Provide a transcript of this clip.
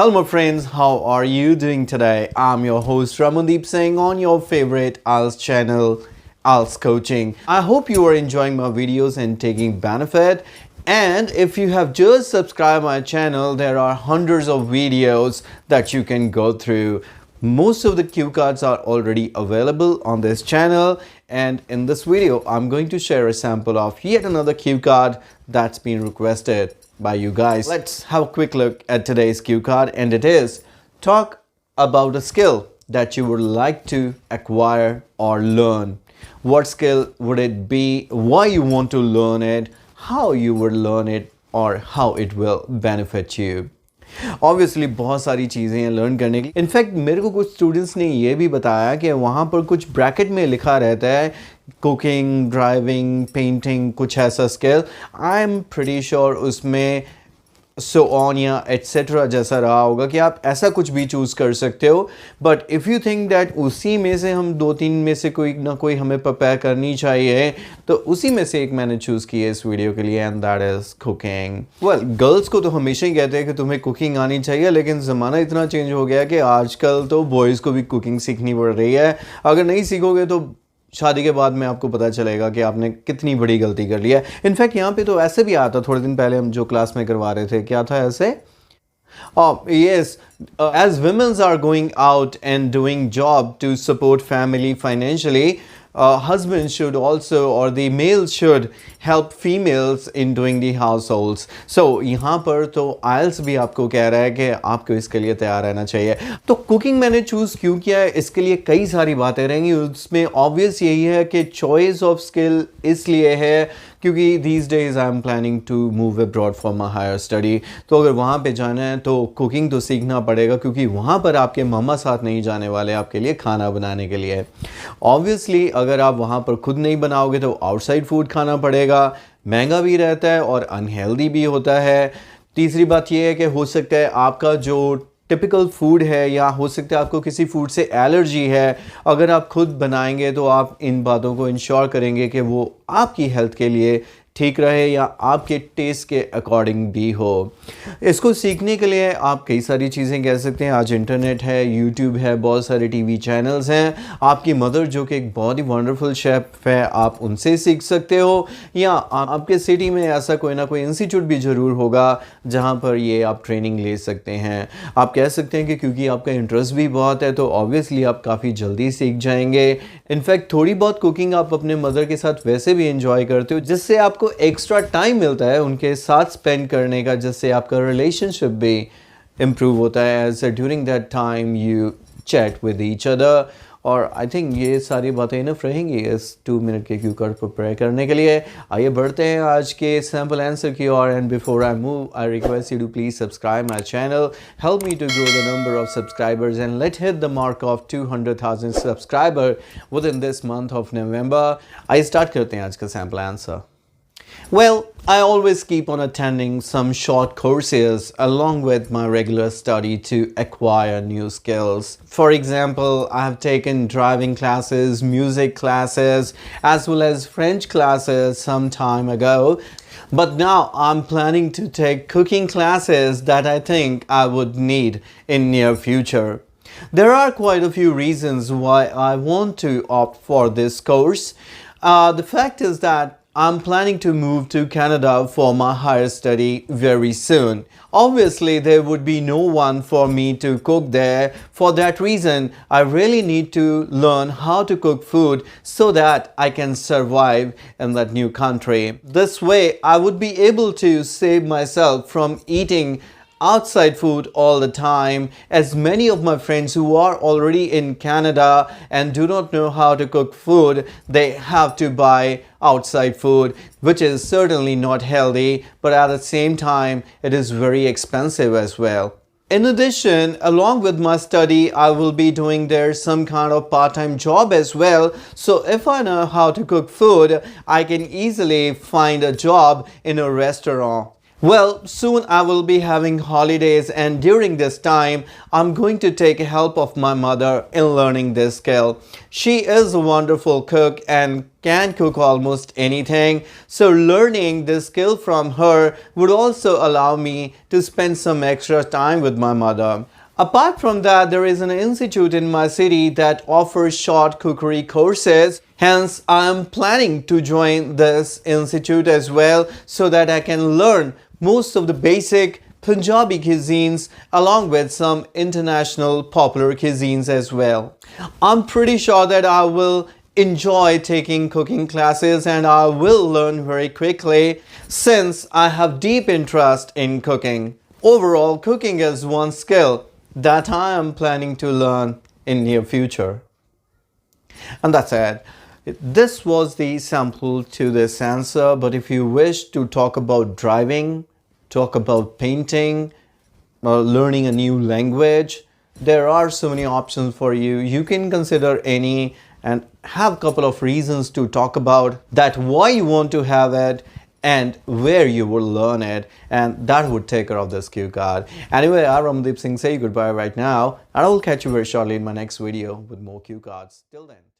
Hello my friends, how are you doing today? I'm your host Ramandeep Singh on your favorite Ielts channel, Ielts Coaching. I hope you are enjoying my videos and taking benefit. And if you have just subscribed my channel, there are hundreds of videos that you can go through. Most of the cue cards are already available on this channel, and in this video I'm going to share a sample of yet another cue card that's been requested by you guys. Let's have a quick look at today's cue card, and it is talk about a skill that you would like to acquire or learn. What skill would it be? Why you want to learn it? How you would learn it, or how it will benefit you? Obviously बहुत सारी चीज़ें हैं learn करने की. In fact मेरे को कुछ students ने ये भी बताया कि वहाँ पर कुछ ब्रैकेट में लिखा रहता है कुकिंग, ड्राइविंग, पेंटिंग, कुछ ऐसा skill. I am pretty sure उसमें सो ऑन या एट्सेट्रा जैसा रहा होगा कि आप ऐसा कुछ भी चूज़ कर सकते हो. But if you think that उसी में से हम दो तीन में से कोई ना कोई हमें प्रिपेयर करनी चाहिए, तो उसी में से एक मैंने चूज़ की है इस वीडियो के लिए, and that is cooking. Well, girls को तो हमेशा ही कहते हैं कि तुम्हें कुकिंग आनी चाहिए, लेकिन ज़माना इतना चेंज हो गया कि आजकल तो बॉयज़ को भी कुकिंग सीखनी पड़ रही है. अगर नहीं सीखोगे तो शादी के बाद में आपको पता चलेगा कि आपने कितनी बड़ी गलती कर ली है. इनफैक्ट यहाँ पे तो ऐसे भी आता, थोड़े दिन पहले हम जो क्लास में करवा रहे थे, क्या था ऐसे, yes, as women are going out and doing job to support family financially, husbands should also, or the males should help females in doing the households. So यहाँ पर तो IELTS भी आपको कह रहा है कि आपको इसके लिए तैयार रहना चाहिए. तो कुकिंग मैंने चूज़ क्यों किया है, इसके लिए कई सारी बातें रहेंगी. उसमें ऑब्वियस यही है कि चॉइस ऑफ स्किल इसलिए है क्योंकि these days I am planning to move abroad for my higher study. तो अगर वहाँ पे जाना है तो कुकिंग तो सीखना पड़ेगा, क्योंकि वहाँ पर आपके मामा साथ नहीं जाने वाले आपके लिए खाना बनाने के लिए. ऑब्वियसली अगर आप वहाँ पर खुद नहीं बनाओगे तो आउटसाइड फूड खाना पड़ेगा, महंगा भी रहता है और अनहेल्दी भी होता है. तीसरी बात यह है कि हो सकता है आपका जो टिपिकल फूड है, या हो सकता है आपको किसी फूड से एलर्जी है. अगर आप खुद बनाएंगे तो आप इन बातों को इंश्योर करेंगे कि वो आपकी हेल्थ के लिए ठीक रहे या आपके टेस्ट के अकॉर्डिंग भी हो. इसको सीखने के लिए आप कई सारी चीज़ें कह सकते हैं. आज इंटरनेट है, यूट्यूब है, बहुत सारे टीवी चैनल्स हैं. आपकी मदर जो कि एक बहुत ही वंडरफुल शेफ़ है, आप उनसे सीख सकते हो, या आपके सिटी में ऐसा कोई ना कोई इंस्टीट्यूट भी ज़रूर होगा जहाँ पर ये आप ट्रेनिंग ले सकते हैं. आप कह सकते हैं कि क्योंकि आपका इंटरेस्ट भी बहुत है तो ऑब्वियसली आप काफ़ी जल्दी सीख जाएंगे. इनफैक्ट थोड़ी बहुत कुकिंग आप अपने मदर के साथ वैसे भी इंजॉय करते हो, जिससे आपको एक्स्ट्रा टाइम मिलता है उनके साथ स्पेंड करने का, जिससे आपका रिलेशनशिप भी इम्प्रूव होता है. As during that time you chat with each other. और आई थिंक ये सारी बातें इनफ रहेंगी इस 2 मिनट के क्यू कार्ड प्रिपेयर करने के लिए. आइए बढ़ते हैं आज के सैम्पल आंसर की ओर. And before I move, I request you to please subscribe my channel. Help me to grow the number of subscribers and let hit the mark of 200,000 subscriber within this month of November. आइए start करते हैं आज का sample answer. Well, I always keep on attending some short courses along with my regular study to acquire new skills. For example, I have taken driving classes, music classes, as well as French classes some time ago. But now I'm planning to take cooking classes that I think I would need in near future. There are quite a few reasons why I want to opt for this course. The fact is that I'm planning to move to Canada for my higher study very soon. Obviously, there would be no one for me to cook there. For that reason, I really need to learn how to cook food so that I can survive in that new country. This way, I would be able to save myself from eating outside food all the time, as many of my friends who are already in Canada and do not know how to cook food, they have to buy outside food, which is certainly not healthy, but at the same time it is very expensive as well. In addition, along with my study, I will be doing there some kind of part-time job as well. So if I know how to cook food, I can easily find a job in a restaurant. Well, soon I will be having holidays, and during this time I'm going to take help of my mother in learning this skill. She is a wonderful cook and can cook almost anything. So learning this skill from her would also allow me to spend some extra time with my mother. Apart from that, there is an institute in my city that offers short cookery courses. Hence, I am planning to join this institute as well so that I can learn most of the basic Punjabi cuisines along with some international popular cuisines as well. I'm pretty sure that I will enjoy taking cooking classes and I will learn very quickly since I have deep interest in cooking. Overall, cooking is one skill that I am planning to learn in near future. And that's it. This was the sample to this answer, but if you wish to talk about driving, talk about painting, or learning a new language, there are so many options for you. You can consider any and have a couple of reasons to talk about that why you want to have it and where you will learn it, and that would take care of this cue card. Anyway, I'm Ramandeep Singh, say goodbye right now, and I will catch you very shortly in my next video with more cue cards. Till then.